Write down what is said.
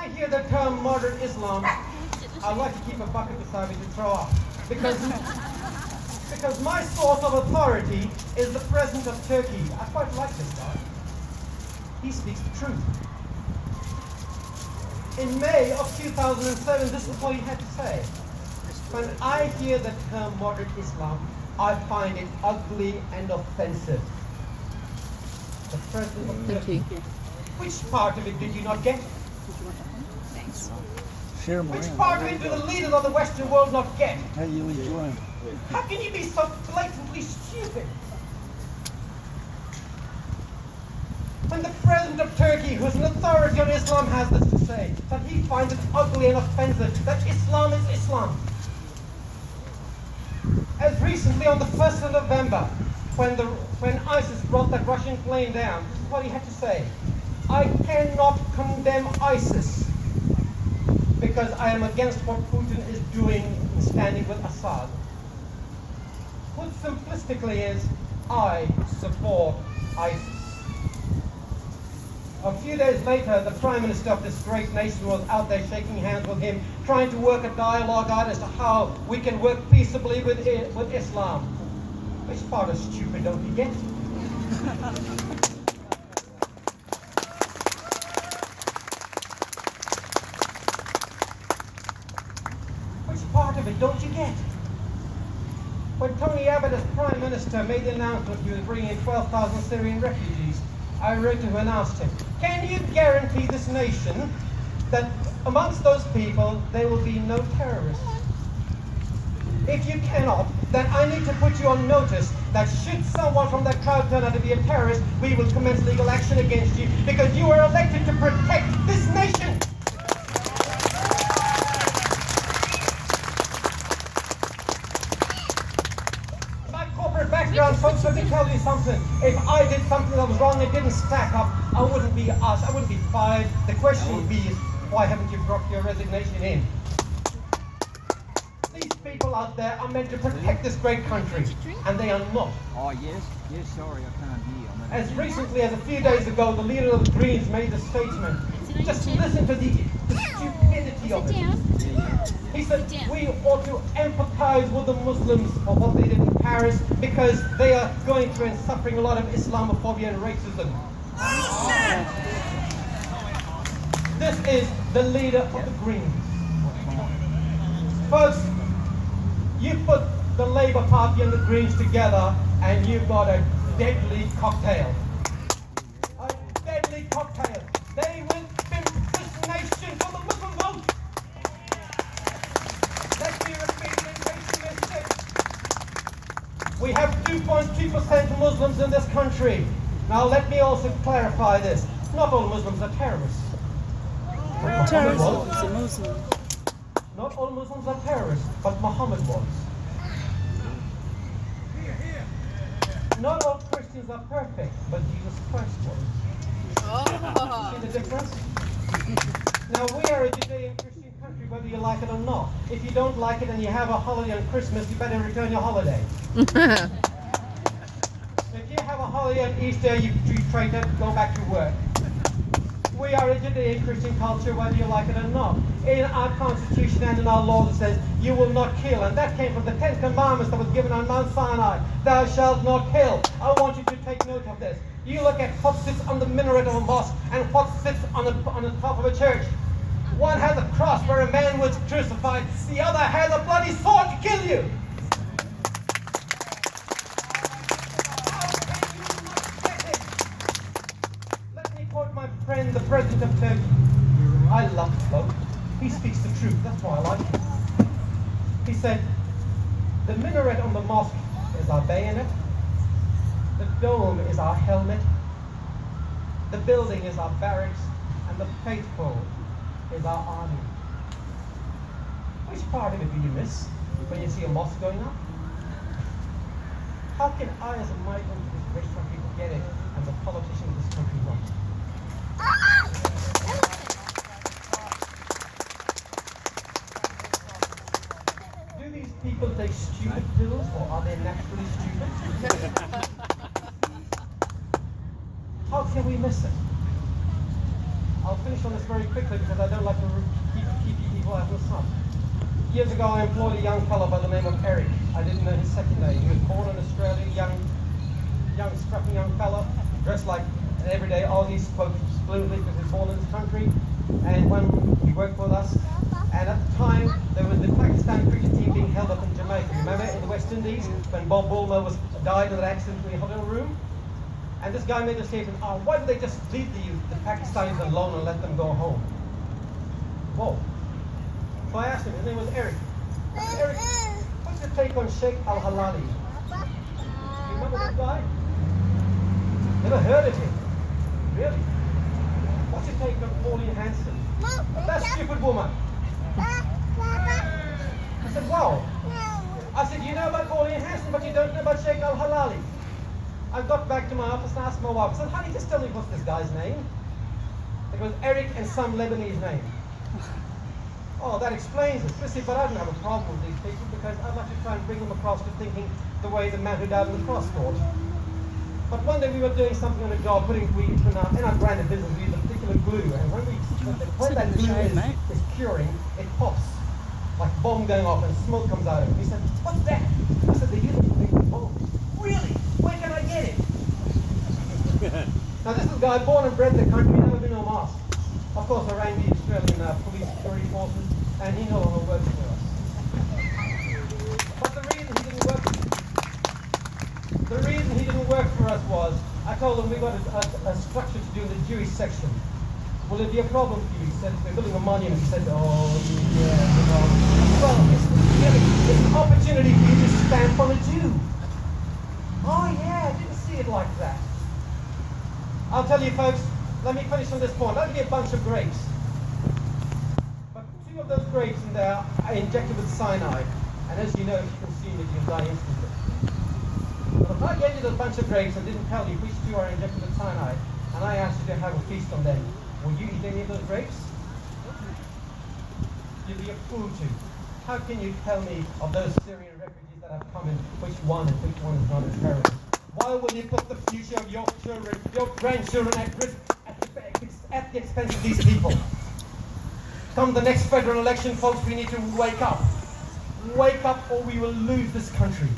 I hear the term modern Islam, I like to keep a bucket beside me to throw off. Because my source of authority is the president of Turkey. I quite like this guy. He speaks the truth. In May of 2007, this is what he had to say. When I hear the term modern Islam, I find it ugly and offensive. The president of Turkey. Which part of it did you not get? Thanks. Which part of it do the leaders of the Western world not get? How do you enjoy it? How can you be so blatantly stupid? When the president of Turkey, who's an authority on Islam, has this to say, that he finds it ugly and offensive, that Islam is Islam. As recently on the 1st of November, when ISIS brought that Russian plane down, this is what he had to say. I cannot condemn ISIS because I am against what Putin is doing in standing with Assad. Put simplistically is, I support ISIS. A few days later, the Prime Minister of this great nation was out there shaking hands with him, trying to work a dialogue out as to how we can work peaceably with Islam. Which part of stupid don't you get? Which part of it don't you get? When Tony Abbott as Prime Minister made the announcement he was bringing in 12,000 Syrian refugees, I wrote to him and asked him, can you guarantee this nation that amongst those people there will be no terrorists? If you cannot, then I need to put you on notice that should someone from that crowd turn out to be a terrorist, we will commence legal action against you because you were elected to protect this nation. My corporate background, folks, let me tell you something. If I did something that was wrong and didn't stack up, I wouldn't be asked, I wouldn't be fired. The question would be is, why haven't you dropped your resignation in? People out there are meant to protect this great country, and they are not. Oh, yes? Yes, sorry, I can't hear. As recently as a few days ago, the leader of the Greens made a statement. Just listen to the stupidity of it. He said, we ought to empathize with the Muslims for what they did in Paris because they are going through and suffering a lot of Islamophobia and racism. This is the leader of the Greens. Folks, you put the Labour Party and the Greens together and you've got a deadly cocktail. A deadly cocktail. They will pimp this nation for the Muslim vote. Let me repeat it in case you missed it. We have 2.2% Muslims in this country. Now let me also clarify this. Not all Muslims are terrorists. Terrorism is a Muslim. Not all Muslims are terrorists, but Muhammad was. Not all Christians are perfect, but Jesus Christ was. See the difference? Now we are a Judean-Christian country, whether you like it or not. If you don't like it and you have a holiday on Christmas, you better return your holiday. If you have a holiday on Easter, you try to go back to work. We are a Judean-Christian culture, whether you like it or not. In our Constitution and in our laws it says, you will not kill. And that came from the 10 Commandments that was given on Mount Sinai. Thou shalt not kill. I want you to take note of this. You look at what sits on the minaret of a mosque and what sits on the top of a church. One has a cross where a man was crucified. The other has a bloody sword to kill you. My friend, the president of Turkey. I love the bloke. He speaks the truth. That's why I like him. He said, the minaret on the mosque is our bayonet. The dome is our helmet. The building is our barracks. And the faithful is our army. Which part of it do you miss when you see a mosque going up? How can I, as a migrant to this great country, get it and the politicians of this country not? Do these people take stupid pills, or are they naturally stupid? How can we miss it? I'll finish on this very quickly because I don't like to keep you people out of the sun. Years ago, I employed a young fellow by the name of Eric. I didn't know his second name. He was born in Australia, young, strapping young fellow, dressed like an everyday Aussie, spoke fluently because he was born in this country. And when he worked with us, and at the time, there was the Pakistan cricket team being held up in Jamaica. Remember, in the West Indies, when Bob Bulmer died in that accident in the hotel room? And this guy made a statement, oh, why don't they just leave the Pakistanis alone and let them go home? Whoa. So I asked him, his name was Eric. I said, Eric, what's your take on Sheikh Al-Halali? You remember that guy? Never heard of him. Really? What's your take on Pauline Hanson? That stupid woman. I said, wow. I said, you know about Pauline Hanson, but you don't know about Sheikh Al-Halali. I got back to my office and asked my wife, I said, honey, just tell me what's this guy's name. It was Eric and some Lebanese name. Oh, that explains it. You see, but I don't have a problem with these people because I'd like to try and bring them across to thinking the way the man who died on the cross thought. But one day we were doing something on a job, putting in our branded business, we use a particular glue, and when that glue is curing, it pops, like a bomb going off and smoke comes out of it. He said, what's that? I said, they use it to make the bomb. Really? Where can I get it? Now this is a guy born and bred in the country, never been on Mars. Of course, I rang the Australian police security forces, and he no longer works for us. But the reason he didn't work for us was, I told him we got a structure to do in the Jewish section. Will it be a problem for you? He said, we're building a monument. He said, oh, yeah, well, it's an opportunity for you to stamp on a Jew. Oh, yeah, I didn't see it like that. I'll tell you, folks, let me finish on this point. I'll give you a bunch of grapes. But 2 of those grapes in there are injected with cyanide. And as you know, if you consume it, you'll die instantly. But if I gave you a bunch of grapes and didn't tell you which 2 are injected with cyanide, and I asked you to have a feast on them, will you eat any of those grapes? You'd be a fool to. How can you tell me of those Syrian refugees that have come in, which one and which one is not a terrorist? Why will you put the future of your children, your grandchildren at risk at the expense of these people? Come the next federal election, folks, we need to wake up. Wake up or we will lose this country.